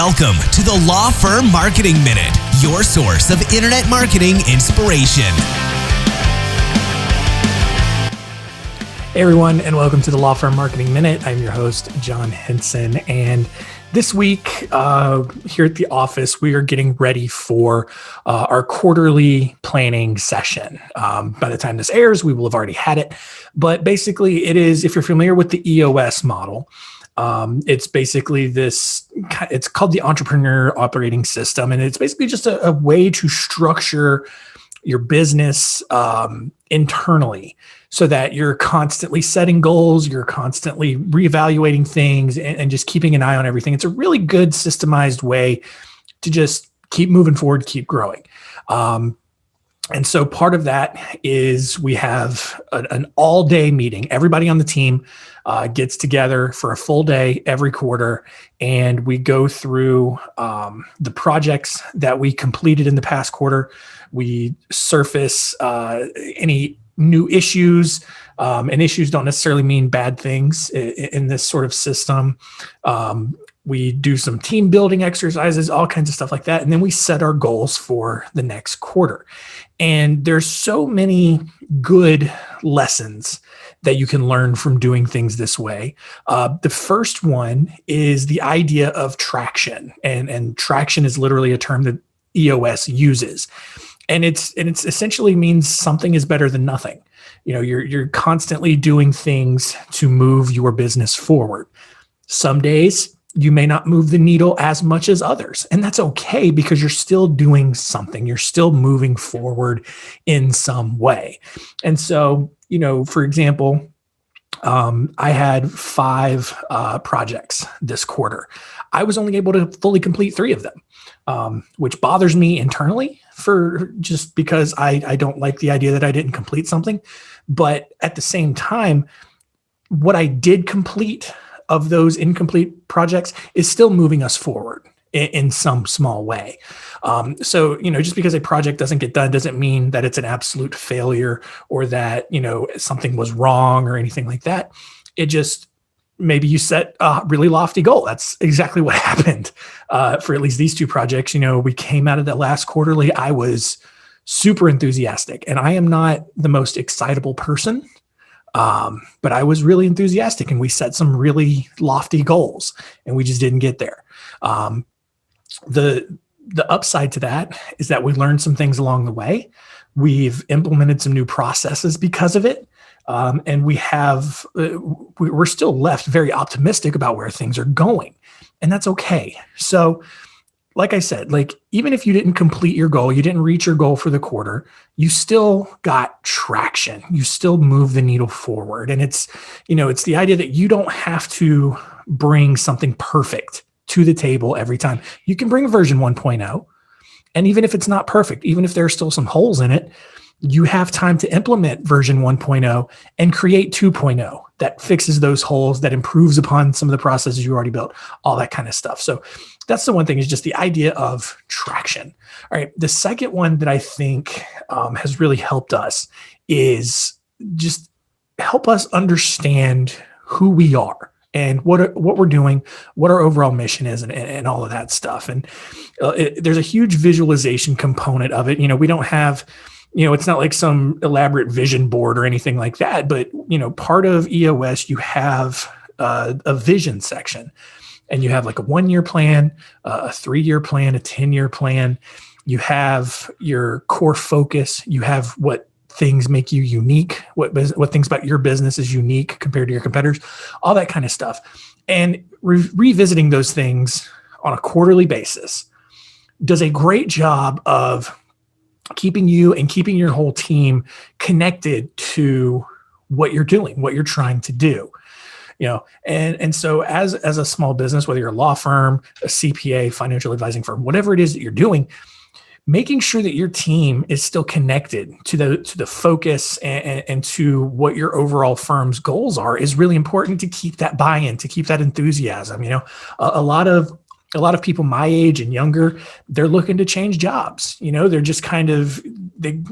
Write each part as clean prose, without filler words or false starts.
Welcome to the Law Firm Marketing Minute, your source of internet marketing inspiration. Hey everyone, and welcome to the Law Firm Marketing Minute. I'm your host, John Henson, and this week here at the office, we are getting ready for our quarterly planning session. By the time this airs, we will have already had it, but basically it is, if you're familiar with the EOS model, it's basically it's called the Entrepreneur Operating System, and it's basically just a way to structure your business internally so that you're constantly setting goals, you're constantly reevaluating things and just keeping an eye on everything. It's a really good systemized way to just keep moving forward, keep growing. And so part of that is we have an all-day meeting. Everybody on the team gets together for a full day every quarter, and we go through the projects that we completed in the past quarter. We surface any new issues, and issues don't necessarily mean bad things in this sort of system. We do some team building exercises, all kinds of stuff like that. And then we set our goals for the next quarter. And there's so many good lessons that you can learn from doing things this way. The first one is the idea of traction. And traction is literally a term that EOS uses. And it's essentially means something is better than nothing. You know, you're constantly doing things to move your business forward. Some days you may not move the needle as much as others, and that's okay because you're still doing something. You're still moving forward in some way. And so, you know, for example, I had 5 projects this quarter. I was only able to fully complete 3 of them, which bothers me internally for just because I don't like the idea that I didn't complete something. But at the same time, what I did complete of those incomplete projects is still moving us forward in some small way. So, you know, just because a project doesn't get done doesn't mean that it's an absolute failure or that, you know, something was wrong or anything like that. It just, maybe you set a really lofty goal. That's exactly what happened for at least these 2 projects. You know, we came out of that last quarterly. I was super enthusiastic, and I am not the most excitable person. But I was really enthusiastic, and we set some really lofty goals, and we just didn't get there. The upside to that is that we learned some things along the way. We've implemented some new processes because of it. And we're still left very optimistic about where things are going, and that's okay. So, like I said, like even if you didn't complete your goal, you didn't reach your goal for the quarter, you still got traction. You still move the needle forward. And it's, you know, it's the idea that you don't have to bring something perfect to the table every time. You can bring version 1.0. And even if it's not perfect, even if there are still some holes in it, you have time to implement version 1.0 and create 2.0 that fixes those holes, that improves upon some of the processes you already built, all that kind of stuff. So that's the one thing, is just the idea of traction. All right. The second one that I think has really helped us is just help us understand who we are and what we're doing, what our overall mission is, and all of that stuff. And there's a huge visualization component of it. You know, we don't have, you know, it's not like some elaborate vision board or anything like that, but, you know, part of EOS, you have a vision section, and you have like a 1-year plan, a 3-year plan, a 10-year plan. You have your core focus. You have what things make you unique, what things about your business is unique compared to your competitors, all that kind of stuff. And revisiting those things on a quarterly basis does a great job of keeping you and keeping your whole team connected to what you're doing, what you're trying to do. You know, and so as a small business, whether you're a law firm, a CPA, financial advising firm, whatever it is that you're doing, making sure that your team is still connected to the focus and to what your overall firm's goals are is really important to keep that buy-in, to keep that enthusiasm. You know, a lot of people my age and younger, they're looking to change jobs. You know, they're just kind of, they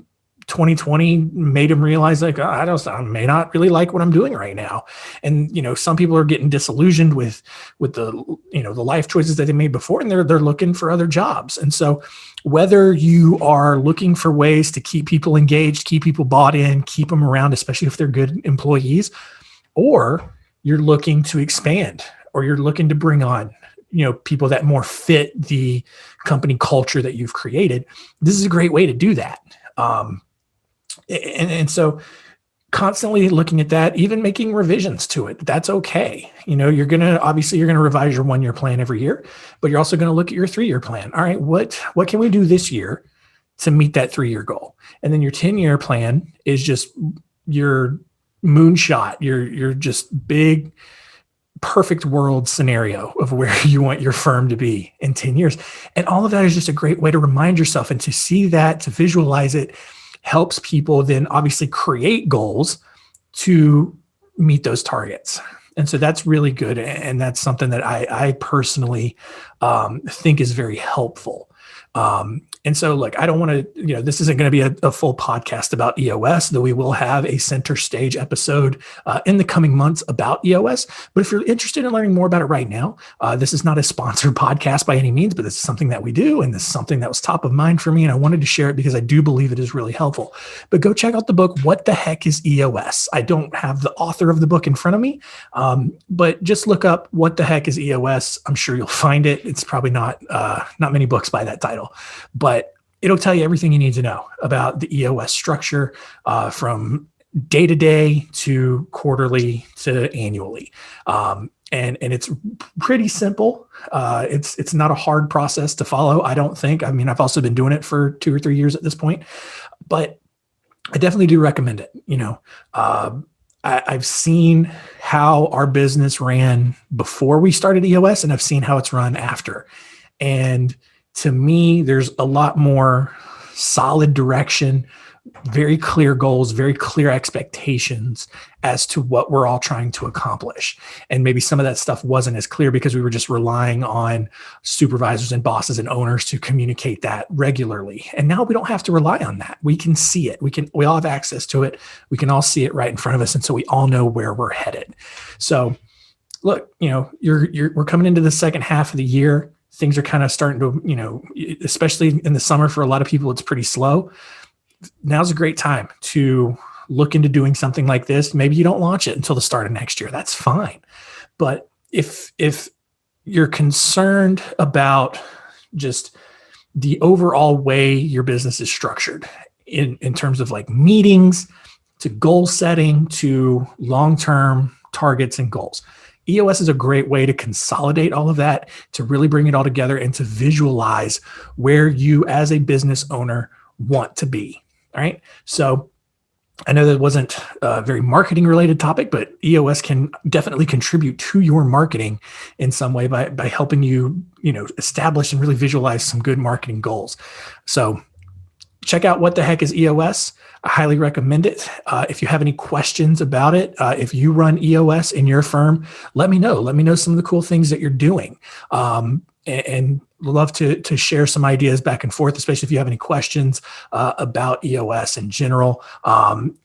2020 made him realize like, I may not really like what I'm doing right now. And, some people are getting disillusioned with the, the life choices that they made before, and they're looking for other jobs. And so whether you are looking for ways to keep people engaged, keep people bought in, keep them around, especially if they're good employees, or you're looking to expand, or you're looking to bring on, people that more fit the company culture that you've created, this is a great way to do that. And so constantly looking at that, even making revisions to it, that's okay. You're going to revise your 1-year plan every year, but you're also going to look at your 3-year plan. All right, what can we do this year to meet that 3-year goal? And then your 10-year plan is just your moonshot, your just big, perfect world scenario of where you want your firm to be in 10 years. And all of that is just a great way to remind yourself, and to see that, to visualize it, helps people then obviously create goals to meet those targets. And so that's really good. And that's something that I personally think is very helpful. And so look, I don't want to, this isn't going to be a full podcast about EOS, though we will have a center stage episode in the coming months about EOS. But if you're interested in learning more about it right now, this is not a sponsored podcast by any means, but this is something that we do. And this is something that was top of mind for me. And I wanted to share it because I do believe it is really helpful. But go check out the book, What the Heck is EOS? I don't have the author of the book in front of me, but just look up What the Heck is EOS. I'm sure you'll find it. It's probably not many books by that title, but it'll tell you everything you need to know about the EOS structure, from day to day to quarterly to annually. And it's pretty simple. It's not a hard process to follow, I don't think. I mean, I've also been doing it for 2 or 3 years at this point, but I definitely do recommend it. I've seen how our business ran before we started EOS, and I've seen how it's run after. And to me, there's a lot more solid direction, very clear goals, very clear expectations as to what we're all trying to accomplish. And maybe some of that stuff wasn't as clear because we were just relying on supervisors and bosses and owners to communicate that regularly. And now we don't have to rely on that. We can see it. We all have access to it. We can all see it right in front of us. And so we all know where we're headed. So look, we're coming into the second half of the year. Things are kind of starting to, especially in the summer, for a lot of people, it's pretty slow. Now's a great time to look into doing something like this. Maybe you don't launch it until the start of next year. That's fine. But if you're concerned about just the overall way your business is structured in terms of like meetings to goal setting to long-term targets and goals, EOS is a great way to consolidate all of that, to really bring it all together and to visualize where you as a business owner want to be. All right. So I know that wasn't a very marketing related topic, but EOS can definitely contribute to your marketing in some way by helping you, establish and really visualize some good marketing goals. So check out What the Heck is EOS. I highly recommend it. If you have any questions about it, if you run EOS in your firm, let me know. Let me know some of the cool things that you're doing. And love to share some ideas back and forth, especially if you have any questions about EOS in general.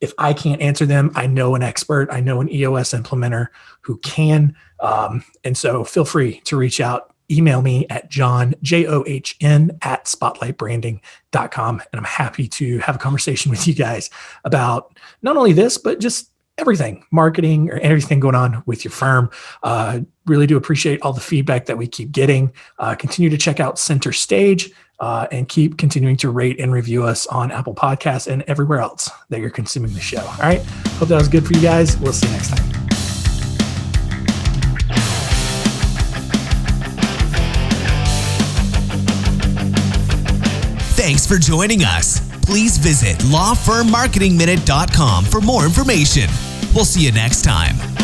If I can't answer them, I know an expert. I know an EOS implementer who can. And so feel free to reach out. Email me at John, JOHN @spotlightbranding.com. And I'm happy to have a conversation with you guys about not only this, but just everything, marketing or everything going on with your firm. Really do appreciate all the feedback that we keep getting. Continue to check out Center Stage and keep continuing to rate and review us on Apple Podcasts and everywhere else that you're consuming the show. All right. Hope that was good for you guys. We'll see you next time. Thanks for joining us. Please visit lawfirmmarketingminute.com for more information. We'll see you next time.